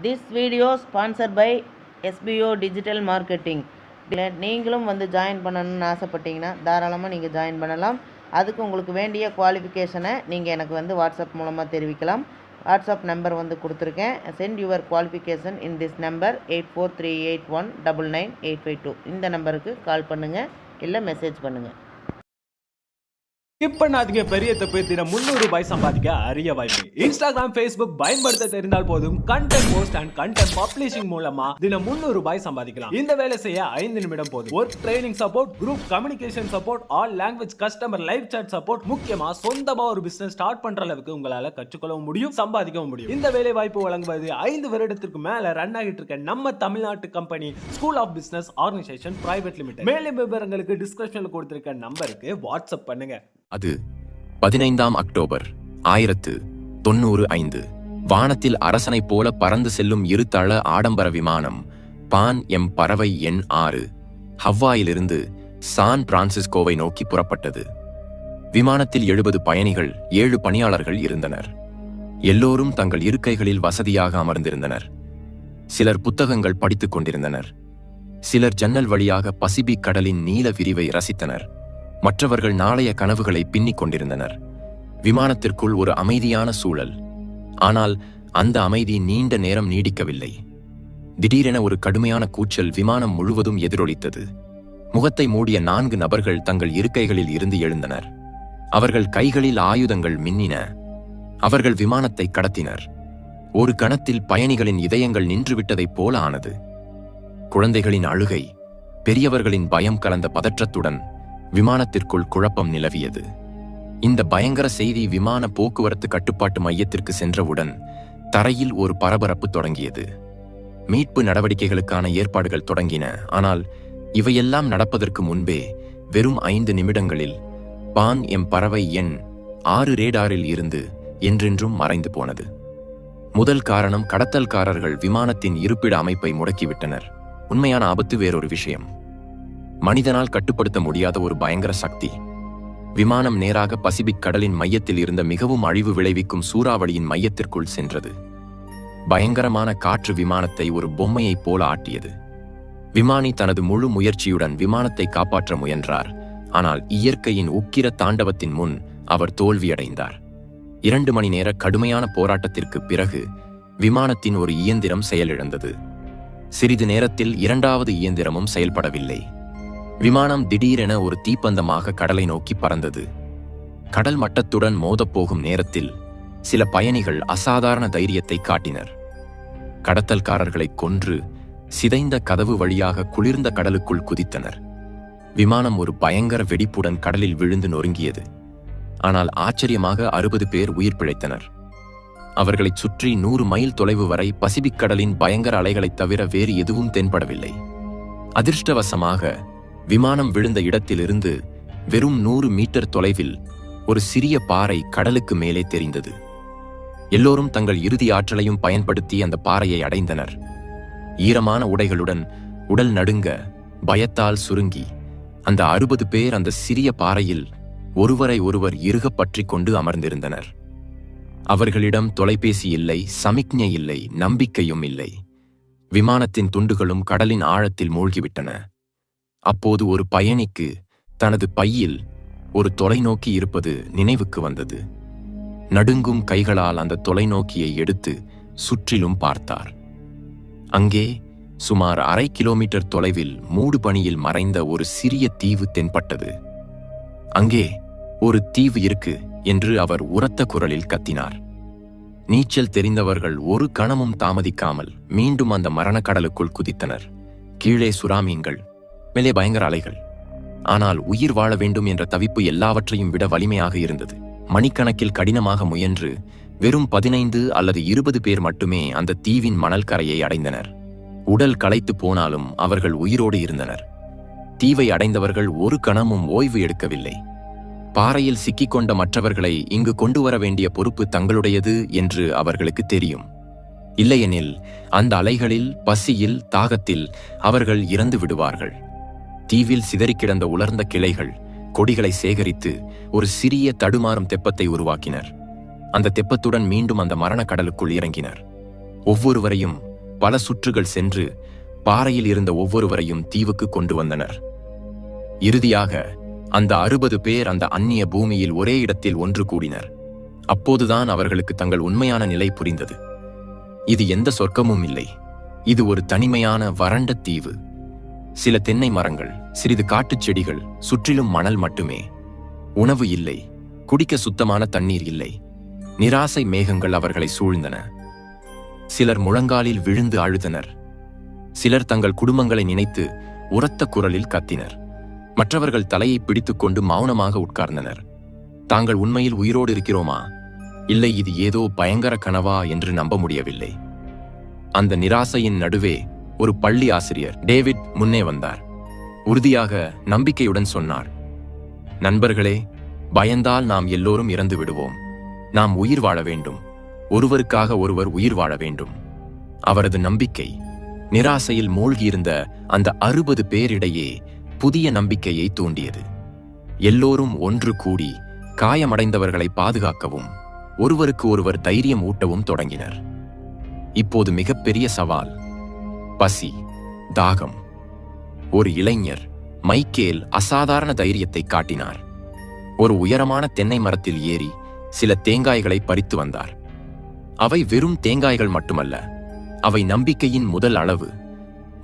This video sponsor by SPO digital marketing. நீங்களும் வந்து join பண்ணணும்னு ஆசைப்பட்டீங்கன்னா தாராளமாக நீங்கள் ஜாயின் பண்ணலாம். அதுக்கு உங்களுக்கு வேண்டிய குவாலிஃபிகேஷனை நீங்கள் எனக்கு வந்து வாட்ஸ்அப் மூலமாக தெரிவிக்கலாம். வாட்ஸ்அப் நம்பர் வந்து கொடுத்துருக்கேன். Send your qualification in this number 8438199852. இந்த நம்பருக்கு கால் பண்ணுங்கள், இல்லை மெசேஜ் பண்ணுங்கள். ஸ்கிப் பண்ணாதீங்க. பெரிய தப்பு. தினம் 300 ரூபாய் சம்பாதிக்க அரிய வாய்ப்பு. இன்ஸ்டாகிராம், ஃபேஸ்புக் பயன்படுத்த தெரிந்தால் போதும் content post and content publishing மூலமா தினம் 300 ரூபாய் சம்பாதிக்கலாம். இந்த வேலை செய்ய 5 நிமிடம் போதும். Work training support, group communication support, all language customer live chat support, முக்கியமா சொந்தமா ஒரு பிசினஸ் ஸ்டார்ட் பண்ற அளவுக்கு உங்களால கற்றுக்கொள்ளவும் முடியும், சம்பாதிக்கவும் முடியும். இந்த வேலை வாய்ப்பு வழங்குவது 5 வருடத்திற்கு மேல ரன் ஆகிட்டு இருக்க நம்ம தமிழ்நாட்டு company school of business organisation private limited. மேலும் விவரங்களுக்கு டிஸ்கிரிப்ஷன்ல கொடுத்திருக்க நம்பருக்கு வாட்ஸ்அப் பண்ணுங்க. அது 15 அக்டோபர் 1995. வானத்தில் அரசனைப் போல பறந்து செல்லும் இருதள ஆடம்பர விமானம் பான் எம் பறவை எண் 6 ஹவ்வாயிலிருந்து சான் பிரான்சிஸ்கோவை நோக்கி புறப்பட்டது. விமானத்தில் 70 பயணிகள், 7 பணியாளர்கள் இருந்தனர். எல்லோரும் தங்கள் இருக்கைகளில் வசதியாக அமர்ந்திருந்தனர். சிலர் புத்தகங்கள் படித்துக் கொண்டிருந்தனர். சிலர் ஜன்னல் வழியாக பசிபிக் கடலின் நீல விரிவை ரசித்தனர். மற்றவர்கள் நாளைய கனவுகளை பின்னிக் கொண்டிருந்தனர். விமானத்திற்குள் ஒரு அமைதியான சூழல். ஆனால் அந்த அமைதி நீண்ட நேரம் நீடிக்கவில்லை. திடீரென ஒரு கடுமையான கூச்சல் விமானம் முழுவதும் எதிரொலித்தது. முகத்தை மூடிய 4 நபர்கள் தங்கள் இருக்கைகளில் இருந்து எழுந்தனர். அவர்கள் கைகளில் ஆயுதங்கள் மின்னின. அவர்கள் விமானத்தை கடத்தினர். ஒரு கணத்தில் பயணிகளின் இதயங்கள் நின்றுவிட்டதைப் போல ஆனது. குழந்தைகளின் அழுகை, பெரியவர்களின் பயம் கலந்த பதற்றத்துடன் விமானத்திற்குள் குழப்பம் நிலவியது. இந்த பயங்கர செய்தி விமான போக்குவரத்து கட்டுப்பாட்டு மையத்திற்கு சென்றவுடன் தரையில் ஒரு பரபரப்பு தொடங்கியது. மீட்பு நடவடிக்கைகளுக்கான ஏற்பாடுகள் தொடங்கின. ஆனால் இவையெல்லாம் நடப்பதற்கு முன்பே வெறும் 5 நிமிடங்களில் பான் எம் பறவை எண் 6 ரேடாரில் இருந்து என்றென்றும் மறைந்து போனது. முதல் காரணம், கடத்தல்காரர்கள் விமானத்தின் இருப்பிட அமைப்பை முடக்கிவிட்டனர். உண்மையான ஆபத்து வேறொரு விஷயம். மனிதனால் கட்டுப்படுத்த முடியாத ஒரு பயங்கர சக்தி. விமானம் நேராக பசிபிக் கடலின் மையத்தில் இருந்த மிகவும் அழிவு விளைவிக்கும் சூறாவளியின் மையத்திற்குள் சென்றது. பயங்கரமான காற்று விமானத்தை ஒரு பொம்மையைப் போல ஆட்டியது. விமானி தனது முழு முயற்சியுடன் விமானத்தை காப்பாற்ற முயன்றார். ஆனால் இயற்கையின் உக்கிர தாண்டவத்தின் முன் அவர் தோல்வியடைந்தார். 2 மணி நேர கடுமையான போராட்டத்திற்கு பிறகு விமானத்தின் ஒரு இயந்திரம் செயலிழந்தது. சிறிது நேரத்தில் 2வது இயந்திரமும் செயல்படவில்லை. விமானம் திடீரென ஒரு தீப்பந்தமாக கடலை நோக்கி பறந்தது. கடல் மட்டத்துடன் மோதப்போகும் நேரத்தில் சில பயணிகள் அசாதாரண தைரியத்தை காட்டினர். கடத்தல்காரர்களை கொன்று சிதைந்த கதவு வழியாக குளிர்ந்த கடலுக்குள் குதித்தனர். விமானம் ஒரு பயங்கர வெடிப்புடன் கடலில் விழுந்து நொறுங்கியது. ஆனால் ஆச்சரியமாக 60 பேர் உயிர் பிழைத்தனர். அவர்களைச் சுற்றி 100 மைல் தொலைவு வரை பசிபிக் கடலின் பயங்கர அலைகளைத் தவிர வேறு எதுவும் தென்படவில்லை. அதிர்ஷ்டவசமாக விமானம் விழுந்த இடத்திலிருந்து வெறும் 100 மீட்டர் தொலைவில் ஒரு சிறிய பாறை கடலுக்கு மேலே தெரிந்தது. எல்லோரும் தங்கள் இறுதி ஆற்றலையும் பயன்படுத்தி அந்த பாறையை அடைந்தனர். ஈரமான உடைகளுடன், உடல் நடுங்க, பயத்தால் சுருங்கி அந்த 60 பேர் அந்த சிறிய பாறையில் ஒருவரை ஒருவர் இறுகப் பற்றி கொண்டு அமர்ந்திருந்தனர். அவர்களிடம் தொலைபேசி இல்லை, சமிக்ஞை இல்லை, நம்பிக்கையும் இல்லை. விமானத்தின் துண்டுகளும் கடலின் ஆழத்தில் மூழ்கிவிட்டன. அப்போது ஒரு பயணிக்கு தனது பையில் ஒரு தொலைநோக்கி இருப்பது நினைவுக்கு வந்தது. நடுங்கும் கைகளால் அந்த தொலைநோக்கியை எடுத்து சுற்றிலும் பார்த்தார். அங்கே சுமார் 1/2 கிலோமீட்டர் தொலைவில் மூடு பனியில் மறைந்த ஒரு சிறிய தீவு தென்பட்டது. அங்கே ஒரு தீவு இருக்கு என்று அவர் உரத்த குரலில் கத்தினார். நீச்சல் தெரிந்தவர்கள் ஒரு கணமும் தாமதிக்காமல் மீண்டும் அந்த மரணக்கடலுக்குள் குதித்தனர். கீழே சுறாமீன்கள், மேலே பயங்கர அலைகள். ஆனால் உயிர் வாழ வேண்டும் என்ற தவிப்பு எல்லாவற்றையும் விட வலிமையாக இருந்தது. மணிக்கணக்கில் கடினமாக முயன்று வெறும் 15 அல்லது 20 பேர் மட்டுமே அந்த தீவின் மணல் கரையை அடைந்தனர். உடல் களைத்து போனாலும் அவர்கள் உயிரோடு இருந்தனர். தீவை அடைந்தவர்கள் ஒரு கணமும் ஓய்வு எடுக்கவில்லை. பாறையில் சிக்கிக்கொண்ட மற்றவர்களை இங்கு கொண்டு வர வேண்டிய பொறுப்பு தங்களுடையது என்று அவர்களுக்கு தெரியும். இல்லையெனில் அந்த அலைகளில், பசியில், தாகத்தில் அவர்கள் இறந்து விடுவார்கள். தீவில் சிதறிக் கிடந்த உலர்ந்த கிளைகள், கொடிகளை சேகரித்து ஒரு சிறிய தடுமாறும் தெப்பத்தை உருவாக்கினர். அந்த தெப்பத்துடன் மீண்டும் அந்த மரண கடலுக்குள் இறங்கினர். ஒவ்வொருவரையும் பல சுற்றுகள் சென்று பாறையில் இருந்த ஒவ்வொருவரையும் தீவுக்கு கொண்டு வந்தனர். இறுதியாக அந்த 60 பேர் அந்த அந்நிய பூமியில் ஒரே இடத்தில் ஒன்று கூடினர். அப்போதுதான் அவர்களுக்கு தங்கள் உண்மையான நிலை புரிந்தது. இது எந்த சொர்க்கமும் இல்லை. இது ஒரு தனிமையான வறண்ட தீவு. சில தென்னை மரங்கள், சிறிது காட்டுச் செடிகள், சுற்றிலும் மணல் மட்டுமே. உணவு இல்லை, குடிக்க சுத்தமான தண்ணீர் இல்லை. நிராசை மேகங்கள் அவர்களை சூழ்ந்தன. சிலர் முழங்காலில் விழுந்து அழுதனர். சிலர் தங்கள் குடும்பங்களை நினைத்து உரத்த குரலில் கத்தினர். மற்றவர்கள் தலையை பிடித்துக்கொண்டு மௌனமாக உட்கார்ந்தனர். தாங்கள் உண்மையில் உயிரோடு இருக்கிறோமா, இல்லை இது ஏதோ பயங்கர கனவா என்று நம்ப முடியவில்லை. அந்த நிராசையின் நடுவே ஒரு பள்ளி ஆசிரியர் டேவிட் முன்னே வந்தார். உறுதியாக, நம்பிக்கையுடன் சொன்னார், நண்பர்களே, பயந்தால் நாம் எல்லோரும் இறந்து விடுவோம். நாம் உயிர் வாழ வேண்டும். ஒருவருக்காக ஒருவர் உயிர் வாழ வேண்டும். அவரது நம்பிக்கை நிராசையில் மூழ்கியிருந்த அந்த 60 பேரிடையே புதிய நம்பிக்கையை தூண்டியது. எல்லோரும் ஒன்று கூடி காயமடைந்தவர்களை பாதுகாக்கவும் ஒருவருக்கு ஒருவர் தைரியம் ஊட்டவும் தொடங்கினர். இப்போது மிகப்பெரிய சவால் பசி, தாகம். ஒரு இளைஞர் மைக்கேல் அசாதாரண தைரியத்தை காட்டினார். ஒரு உயரமான தென்னை மரத்தில் ஏறி சில தேங்காய்களை பறித்து வந்தார். அவை வெறும் தேங்காய்கள் மட்டுமல்ல, அவை நம்பிக்கையின் முதல் அளவு.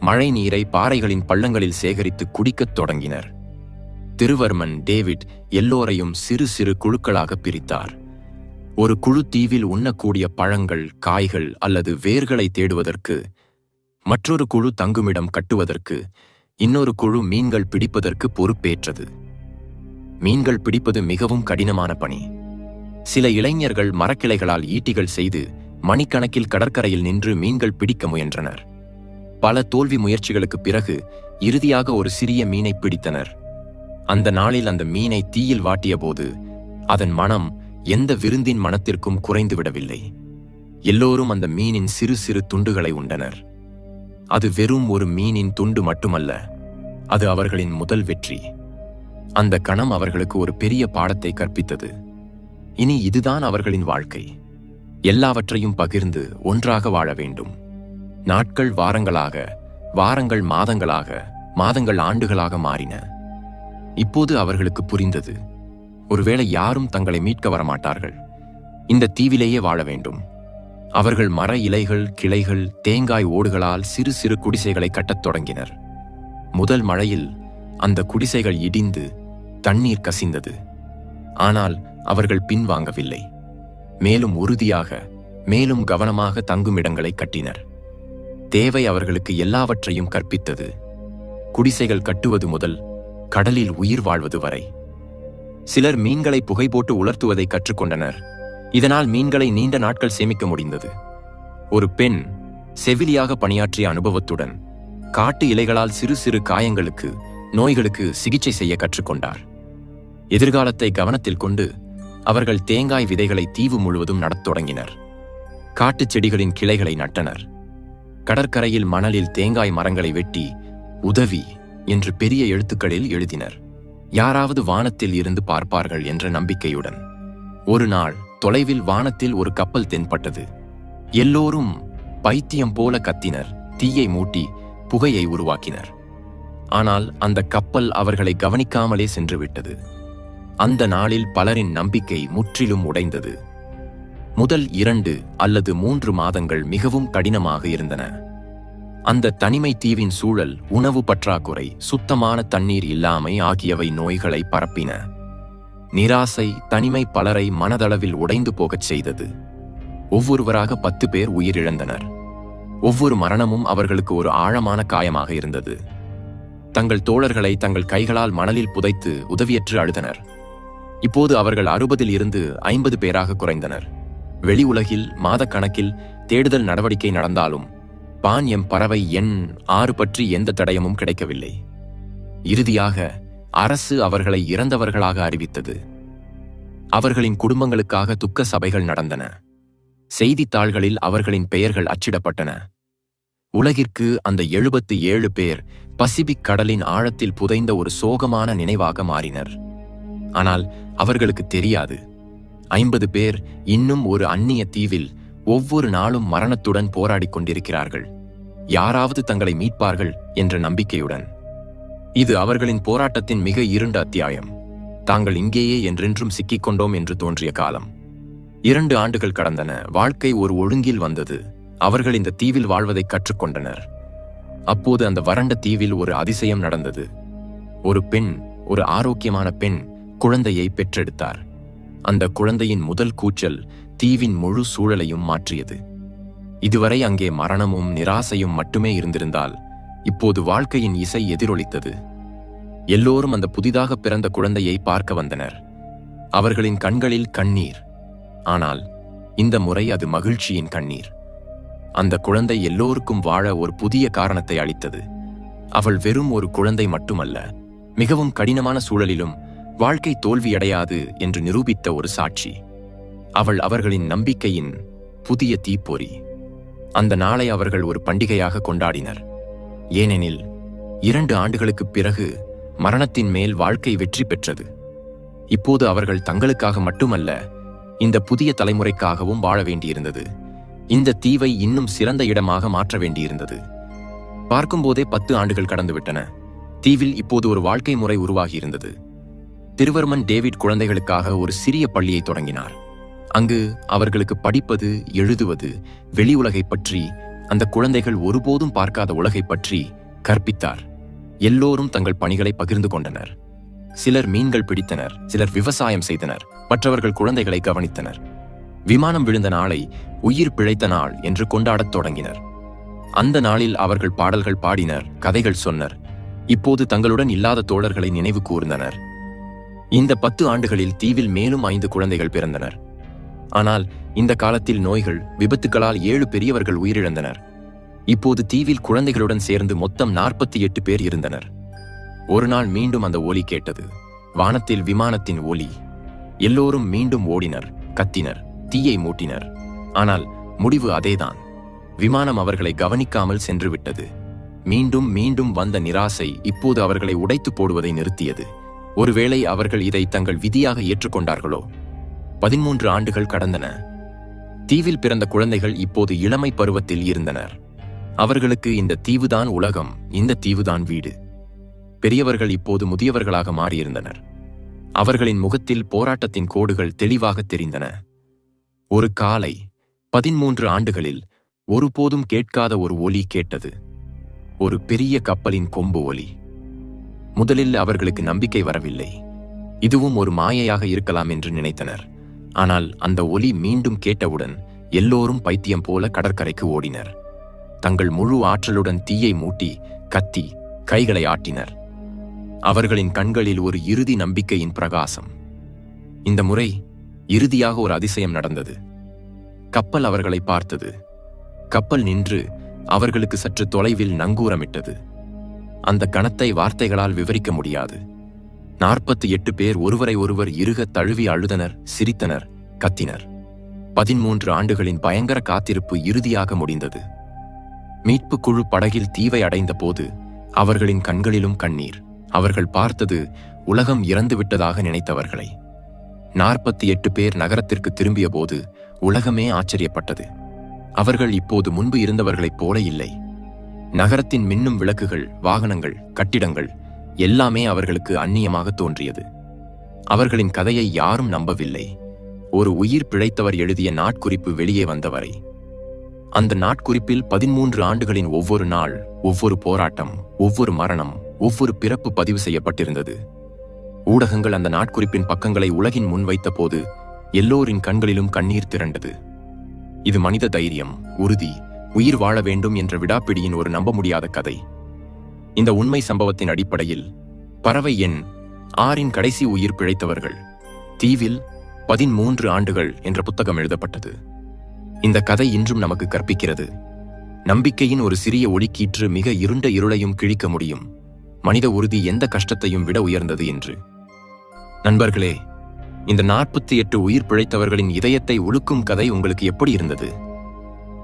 மழை நீரை பாறைகளின் பள்ளங்களில் சேகரித்து குடிக்கத் தொடங்கினர். திருவர்மன் டேவிட் எல்லோரையும் சிறு சிறு குழுக்களாக பிரித்தார். ஒரு குழு தீவில் உண்ணக்கூடிய பழங்கள், காய்கள் அல்லது வேர்களை தேடுவதற்கு, மற்றொரு குழு தங்குமிடம் கட்டுவதற்கு, இன்னொரு குழு மீன்கள் பிடிப்பதற்கு பொறுப்பேற்றது. மீன்கள் பிடிப்பது மிகவும் கடினமான பணி. சில இளைஞர்கள் மரக்கிளைகளால் ஈட்டிகள் செய்து மணிக்கணக்கில் கடற்கரையில் நின்று மீன்கள் பிடிக்க முயன்றனர். பல தோல்வி முயற்சிகளுக்கு பிறகு இறுதியாக ஒரு சிறிய மீனை பிடித்தனர். அந்த நாளில் அந்த மீனை தீயில் வாட்டிய போது அதன் மனம் எந்த விருந்தின் மனத்திற்கும் குறைந்து விடவில்லை. எல்லோரும் அந்த மீனின் சிறு சிறு துண்டுகளை உண்டனர். அது வெறும் ஒரு மீனின் துண்டு மட்டுமல்ல, அது அவர்களின் முதல் வெற்றி. அந்த கணம் அவர்களுக்கு ஒரு பெரிய பாடத்தை கற்பித்தது. இனி இதுதான் அவர்களின் வாழ்க்கை. எல்லாவற்றையும் பகிர்ந்து ஒன்றாக வாழ வேண்டும். நாட்கள் வாரங்களாக, வாரங்கள் மாதங்களாக, மாதங்கள் ஆண்டுகளாக மாறின. இப்போது அவர்களுக்கு புரிந்தது, ஒருவேளை யாரும் தங்களை மீட்க வரமாட்டார்கள். இந்த தீவிலேயே வாழ வேண்டும். அவர்கள் மர இலைகள், கிளைகள், தேங்காய் ஓடுகளால் சிறு சிறு குடிசைகளை கட்டத் தொடங்கினர். முதல் மழையில் அந்த குடிசைகள் இடிந்து தண்ணீர் கசிந்தது. ஆனால் அவர்கள் பின்வாங்கவில்லை. மேலும் உறுதியாக, மேலும் கவனமாக தங்குமிடங்களை கட்டினர். தேவை அவர்களுக்கு எல்லாவற்றையும் கற்பித்தது. குடிசைகள் கட்டுவது முதல் கடலில் உயிர் வாழ்வது வரை. சிலர் மீன்களை புகை போட்டு உலர்த்துவதை கற்றுக்கொண்டனர். இதனால் மீன்களை நீண்ட நாட்கள் சேமிக்க முடிந்தது. ஒரு பெண் செவிலியாக பணியாற்றிய அனுபவத்துடன் காட்டு இலைகளால் சிறு சிறு காயங்களுக்கு, நோய்களுக்கு சிகிச்சை செய்ய கற்றுக்கொண்டார். எதிர்காலத்தை கவனத்தில் கொண்டு அவர்கள் தேங்காய் விதைகளை தீவு முழுவதும் நடத் தொடங்கினர். காட்டுச் செடிகளின் கிளைகளை நட்டனர். கடற்கரையில் மணலில் தேங்காய் மரங்களை வெட்டி உதவி என்று பெரிய எழுத்துக்களில் எழுதினர். யாராவது வானத்தில் இருந்து பார்ப்பார்கள் என்ற நம்பிக்கையுடன். ஒரு நாள் தொலைவில் வானத்தில் ஒரு கப்பல் தென்பட்டது. எல்லோரும் பைத்தியம் போல கத்தினர். தீயை மூட்டி புகையை உருவாக்கினர். ஆனால் அந்த கப்பல் அவர்களை கவனிக்காமலே சென்றுவிட்டது. அந்த நாளில் பலரின் நம்பிக்கை முற்றிலும் உடைந்தது. முதல் 2 அல்லது 3 மாதங்கள் மிகவும் கடினமாக இருந்தன. அந்த தனிமை தீவின் சூழல், உணவு பற்றாக்குறை, சுத்தமான தண்ணீர் இல்லாமை ஆகியவை நோய்களை பரப்பின. நிராசை, தனிமை பலரை மனதளவில் உடைந்து போகச் செய்தது. ஒவ்வொருவராக 10 பேர் உயிரிழந்தனர். ஒவ்வொரு மரணமும் அவர்களுக்கு ஒரு ஆழமான காயமாக இருந்தது. தங்கள் தோழர்களை தங்கள் கைகளால் மணலில் புதைத்து உதவியற்று அழுதனர். இப்போது அவர்கள் 60 இருந்து 50 பேராக குறைந்தனர். வெளி உலகில் மாதக்கணக்கில் தேடுதல் நடவடிக்கை நடந்தாலும் பான் எம் பறவை எண் 6 பற்றி எந்த தடயமும் கிடைக்கவில்லை. இறுதியாக அரசு அவர்களை இறந்தவர்களாக அறிவித்தது. அவர்களின் குடும்பங்களுக்காக துக்க சபைகள் நடந்தன. செய்தித்தாள்களில் அவர்களின் பெயர்கள் அச்சிடப்பட்டன. உலகிற்கு அந்த 77 பேர் பசிபிக் கடலின் ஆழத்தில் புதைந்த ஒரு சோகமான நினைவாக மாறினர். ஆனால் அவர்களுக்கு தெரியாது, 50 பேர் இன்னும் ஒரு அந்நிய தீவில் ஒவ்வொரு நாளும் மரணத்துடன் போராடிக் கொண்டிருக்கிறார்கள். யாராவது தங்களை மீட்பார்கள் என்ற நம்பிக்கையுடன். இது அவர்களின் போராட்டத்தின் மிக இருண்ட அத்தியாயம். தாங்கள் இங்கேயே என்றென்றும் சிக்கிக்கொண்டோம் என்று தோன்றிய காலம். 2 ஆண்டுகள் கடந்தன. வாழ்க்கை ஒரு ஒழுங்கில் வந்தது. அவர்கள் இந்த தீவில் வாழ்வதை கற்றுக்கொண்டனர். அப்போது அந்த வறண்ட தீவில் ஒரு அதிசயம் நடந்தது. ஒரு பெண், ஒரு ஆரோக்கியமான பெண் குழந்தையை பெற்றெடுத்தார். அந்த குழந்தையின் முதல் கூச்சல் தீவின் முழு சூழலையும் மாற்றியது. இதுவரை அங்கே மரணமும் நிராசையும் மட்டுமே இருந்திருந்தால், இப்போது வாழ்க்கையின் இசை எதிரொலித்தது. எல்லோரும் அந்த புதிதாக பிறந்த குழந்தையை பார்க்க வந்தனர். அவர்களின் கண்களில் கண்ணீர். ஆனால் இந்த முறை அது மகிழ்ச்சியின் கண்ணீர். அந்த குழந்தை எல்லோருக்கும் வாழ ஒரு புதிய காரணத்தை அளித்தது. அவள் வெறும் ஒரு குழந்தை மட்டுமல்ல, மிகவும் கடினமான சூழலிலும் வாழ்க்கை தோல்வியடையாது என்று நிரூபித்த ஒரு சாட்சி. அவள் அவர்களின் நம்பிக்கையின் புதிய தீப்பொறி. அந்த நாளை அவர்கள் ஒரு பண்டிகையாக கொண்டாடினர். ஏனெனில் 2 ஆண்டுகளுக்குப் பிறகு மரணத்தின் மேல் வாழ்க்கை வெற்றி பெற்றது. இப்போது அவர்கள் தங்களுக்காக மட்டுமல்ல, இந்த புதிய தலைமுறைக்காகவும் வாழ வேண்டியிருந்தது. இந்த தீவை இன்னும் சிறந்த இடமாக மாற்ற வேண்டியிருந்தது. பார்க்கும்போதே 10 ஆண்டுகள் கடந்துவிட்டன. தீவில் இப்போது ஒரு வாழ்க்கை முறை உருவாகியிருந்தது. திருவர்மன் டேவிட் குழந்தைகளுக்காக ஒரு சிறிய பள்ளியை தொடங்கினார். அங்கு அவர்களுக்கு படிப்பது, எழுதுவது, வெளி உலகை பற்றி, அந்த குழந்தைகள் ஒருபோதும் பார்க்காத உலகை பற்றி கற்பித்தார். எல்லோரும் தங்கள் பணிகளை பகிர்ந்து கொண்டனர். சிலர் மீன்கள் பிடித்தனர், சிலர் விவசாயம் செய்தனர், மற்றவர்கள் குழந்தைகளை கவனித்தனர். விமானம் விழுந்த நாளை உயிர் பிழைத்த நாள் என்று கொண்டாடத் தொடங்கினர். அந்த நாளில் அவர்கள் பாடல்கள் பாடினர், கதைகள் சொன்னர். இப்போது தங்களுடன் இல்லாத தோழர்களை நினைவு கூர்ந்தனர். இந்த 10 ஆண்டுகளில் தீவில் மேலும் 5 குழந்தைகள் பிறந்தனர். ஆனால் இந்த காலத்தில் நோய்கள், விபத்துகளால் 7 பெரியவர்கள் உயிரிழந்தனர். இப்போது தீவில் குழந்தைகளுடன் சேர்ந்து மொத்தம் 48 பேர் இருந்தனர். ஒரு நாள் மீண்டும் அந்த ஒலி கேட்டது. வானத்தில் விமானத்தின் ஒலி. எல்லோரும் மீண்டும் ஓடினர், கத்தினர், தீயை மூட்டினர். ஆனால் முடிவு அதேதான். விமானம் அவர்களை கவனிக்காமல் சென்று விட்டது. மீண்டும் மீண்டும் வந்த நிராசை இப்போது அவர்களை உடைத்து போடுவதை நிறுத்தியது. ஒருவேளை அவர்கள் இதை தங்கள் விதியாக ஏற்றுக்கொண்டார்களோ? 13 ஆண்டுகள் கடந்தன. தீவில் பிறந்த குழந்தைகள் இப்போது இளமை பருவத்தில் இருந்தனர். அவர்களுக்கு இந்த தீவுதான் உலகம், இந்த தீவுதான் வீடு. பெரியவர்கள் இப்போது முதியவர்களாக மாறியிருந்தனர். அவர்களின் முகத்தில் போராட்டத்தின் கோடுகள் தெளிவாக தெரிந்தன. ஒரு காலை 13 ஆண்டுகளில் ஒருபோதும் கேட்காத ஒரு ஒலி கேட்டது. ஒரு பெரிய கப்பலின் கொம்பு ஒலி. முதலில் அவர்களுக்கு நம்பிக்கை வரவில்லை. இதுவும் ஒரு மாயையாக இருக்கலாம் என்று நினைத்தனர். ஆனால் அந்த ஒலி மீண்டும் கேட்டவுடன் எல்லோரும் பைத்தியம் போல கடற்கரைக்கு ஓடினர். தங்கள் முழு ஆற்றலுடன் தீயை மூட்டி, கத்தி, கைகளை ஆட்டினர். அவர்களின் கண்களில் ஒரு இறுதி நம்பிக்கையின் பிரகாசம். இந்த முறை இறுதியாக ஒரு அதிசயம் நடந்தது. கப்பல் அவர்களை பார்த்தது. கப்பல் நின்று அவர்களுக்கு சற்று தொலைவில் நங்கூரமிட்டது. அந்த கணத்தை வார்த்தைகளால் விவரிக்க முடியாது. 48 பேர் ஒருவரை ஒருவர் இறுக தழுவி அழுதனர், சிரித்தனர், கத்தினர். 13 ஆண்டுகளின் பயங்கர காத்திருப்பு இறுதியாக முடிந்தது. மீட்பு குழு படகில் தீவை அடைந்த போது அவர்களின் கண்களிலும் கண்ணீர். அவர்கள் பார்த்தது உலகம் இறந்துவிட்டதாக நினைத்தவர்களை. 48 பேர் நகரத்திற்கு திரும்பிய போது உலகமே ஆச்சரியப்பட்டது. அவர்கள் இப்போது முன்பு இருந்தவர்களைப் போல இல்லை. நகரத்தின் மின்னும் விளக்குகள், வாகனங்கள், கட்டிடங்கள் எல்லாமே அவர்களுக்கு அந்நியமாக தோன்றியது. அவர்களின் கதையை யாரும் நம்பவில்லை. ஒரு உயிர் பிழைத்தவர் எழுதிய நாட்குறிப்பு வெளியே வந்தவரை. அந்த நாட்குறிப்பில் 13 ஆண்டுகளின் ஒவ்வொரு நாள், ஒவ்வொரு போராட்டம், ஒவ்வொரு மரணம், ஒவ்வொரு பிறப்பு பதிவு செய்யப்பட்டிருந்தது. ஊடகங்கள் அந்த நாட்குறிப்பின் பக்கங்களை உலகின் முன் வைத்த போது எல்லோரின் கண்களிலும் கண்ணீர் திரண்டது. இது மனித தைரியம், உறுதி, உயிர் வாழ வேண்டும் என்ற விடாப்பிடியின் ஒரு நம்ப முடியாத கதை. இந்த உண்மை சம்பவத்தின் அடிப்படையில் பறவை எண் 6 கடைசி உயிர் பிழைத்தவர்கள் தீவில் 13 ஆண்டுகள் என்ற புத்தகம் எழுதப்பட்டது. இந்த கதை இன்றும் நமக்கு கற்பிக்கிறது. நம்பிக்கையின் ஒரு சிறிய ஒளிக்கீற்று மிக இருண்ட இருளையும் கிழிக்க முடியும். மனித உறுதி எந்த கஷ்டத்தையும் விட உயர்ந்தது என்று. நண்பர்களே, இந்த 48 உயிர் பிழைத்தவர்களின் இதயத்தை உழுக்கும் கதை உங்களுக்கு எப்படி இருந்தது?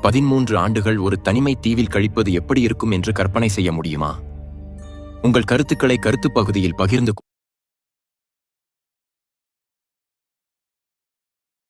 13 ஆண்டுகள் ஒரு தனிமை தீவில் கழிப்பது எப்படி இருக்கும் என்று கற்பனை செய்ய முடியுமா? உங்கள் கருத்துக்களை கருத்து பகுதியில் பகிர்ந்து